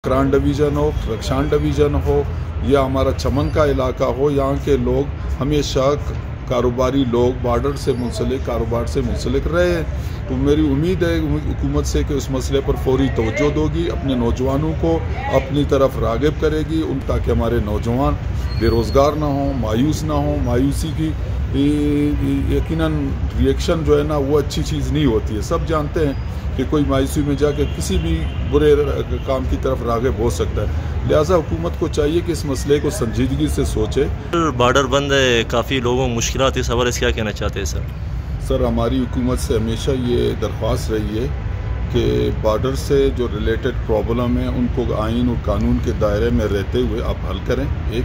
Makran division हो, रक्षान division हो या हमारा चमन का इलाका हो, यहाँ के लोग हमेशा कारोबारी लोग बॉर्डर से मुंसलिक कारोबार से मुंसलिक रहे हैं। तो मेरी उम्मीद है हुकूमत से कि उस मसले पर फौरी तवज्जो दोगी, अपने नौजवानों को अपनी तरफ राग़िब करेगी ताकि हमारे नौजवान बेरोज़गार ना हों, मायूस ना हों। मायूसी की यकीनन रिएक्शन जो है ना वो अच्छी चीज़ नहीं होती है। सब जानते हैं कि कोई मायूसी में जाके किसी भी बुरे काम की तरफ राग़िब हो सकता है। लिहाजा हुकूमत को चाहिए कि इस मसले को संजीदगी से सोचे। बॉर्डर बंद है, काफ़ी लोगों को मुश्किलात इस हवाले से क्या कहना चाहते हैं सर? सर, हमारी हुकूमत से हमेशा ये दरख्वास्त रही है कि बॉर्डर से जो रिलेटेड प्रॉब्लम है उनको आइन और कानून के दायरे में रहते हुए आप हल करें। एक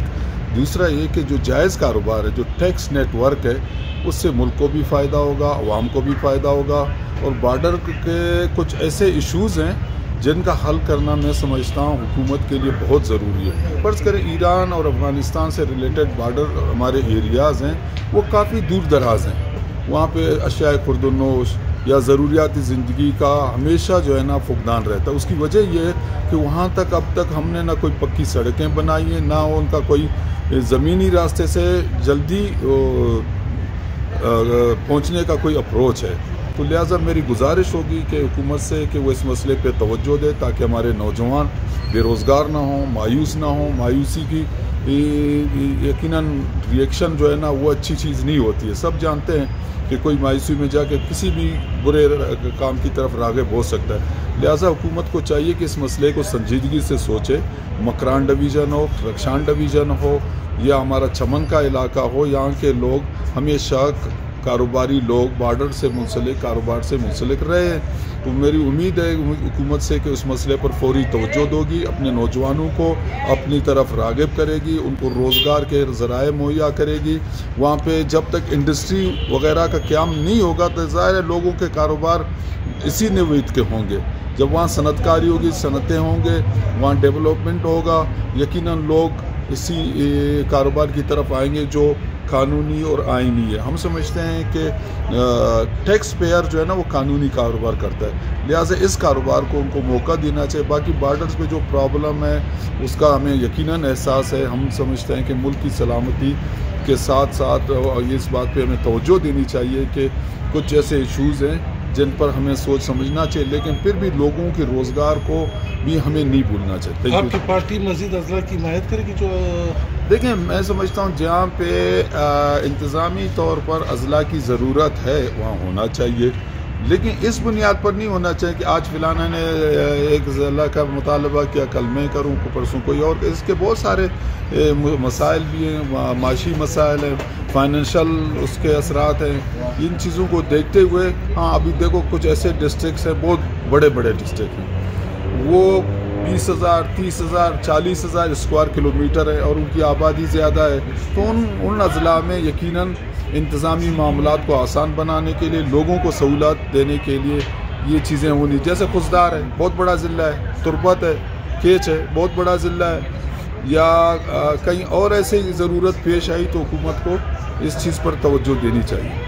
दूसरा ये कि जो जायज़ कारोबार है, जो टैक्स नेटवर्क है, उससे मुल्क को भी फ़ायदा होगा, अवाम को भी फ़ायदा होगा। और बॉर्डर के कुछ ऐसे इश्यूज़ हैं जिनका हल करना मैं समझता हूँ हुकूमत के लिए बहुत ज़रूरी है। फ़र्ज़ करें ईरान और अफ़गानिस्तान से रिलेटेड बॉर्डर हमारे एरियाज़ हैं वो काफ़ी दूर दराज हैं। वहाँ पे अशियाए खुर्दनोश या ज़रूरियाती ज़िंदगी का हमेशा जो है ना फुकदान रहता है। उसकी वजह ये है कि वहाँ तक अब तक हमने ना कोई पक्की सड़कें बनाई हैं, ना उनका कोई ज़मीनी रास्ते से जल्दी पहुँचने का कोई अप्रोच है। तो लिहाजा मेरी गुजारिश होगी कि हुकूमत से कि वो इस मसले पे तवज्जो दे ताकि हमारे नौजवान बेरोज़गार ना हों, मायूस ना हों। मायूसी की यकीनन रिएक्शन जो है ना वो अच्छी चीज़ नहीं होती है। सब जानते हैं कि कोई मायूसी में जाके किसी भी बुरे काम की तरफ राग़िब हो सकता है। लिहाजा हुकूमत को चाहिए कि इस मसले को संजीदगी से सोचे। मकरान डिवीज़न हो, रक्षान डिवीज़न हो या हमारा चमन का इलाका हो, यहाँ के लोग हमेशा कारोबारी लोग बॉर्डर से मुंसलिक कारोबार से मुंसलिक रहे हैं। तो मेरी उम्मीद है हुकूमत से कि उस मसले पर फौरी तवज्जो दोगी, अपने नौजवानों को अपनी तरफ राग़िब करेगी, उनको रोज़गार के ज़राए मुहैया करेगी। वहाँ पे जब तक इंडस्ट्री वग़ैरह का क़याम नहीं होगा तो ज़ाहिर है लोगों के कारोबार इसी नवीद के होंगे। जब वहाँ सनतकारी होगी, सनतें होंगे, वहाँ डेवलपमेंट होगा, यकीनन लोग इसी कारोबार की तरफ आएंगे जो कानूनी और आइनी है। हम समझते हैं कि टैक्स पेयर जो है ना वो कानूनी कारोबार करता है, लिहाजा इस कारोबार को उनको मौका देना चाहिए। बाकी बॉर्डर्स पे जो प्रॉब्लम है उसका हमें यकीनन एहसास है। हम समझते हैं कि मुल्क की सलामती के साथ साथ इस बात पे हमें तवज्जो देनी चाहिए कि कुछ ऐसे इशूज़ हैं जिन पर हमें सोच समझना चाहिए, लेकिन फिर भी लोगों के रोज़गार को भी हमें नहीं भूलना चाहिए। आपकी पार्टी मज़ीद अज़ला की हिमायत करेगी? जो देखें, मैं समझता हूँ जहाँ पे इंतज़ामी तौर पर अज़ला की ज़रूरत है वहाँ होना चाहिए, लेकिन इस बुनियाद पर नहीं होना चाहिए कि आज फ़लाना ने एक ज़ला का मुतालबा किया, कल मैं करूँ, परसों कोई और। इसके बहुत सारे मसाइल भी हैं, माशी मसाइल हैं, फाइनेंशियल उसके असरात हैं। इन चीज़ों को देखते हुए हाँ, अभी देखो कुछ ऐसे डिस्ट्रिक्ट्स हैं, बहुत बड़े बड़े डिस्ट्रिक्ट हैं, वो 20,000, 30,000, 40,000 स्क्वायर किलोमीटर है और उनकी आबादी ज़्यादा है। तो उन अज़ला में यकीनन इंतज़ामी मामलात को आसान बनाने के लिए, लोगों को सहूलत देने के लिए ये चीज़ें होनी, जैसे खुशदार है बहुत बड़ा ज़िला है, तुरबत है, केच है बहुत बड़ा ज़िला है, या कहीं और ऐसी ज़रूरत पेश आई तो हुकूमत को इस चीज़ पर तवज्जो देनी चाहिए।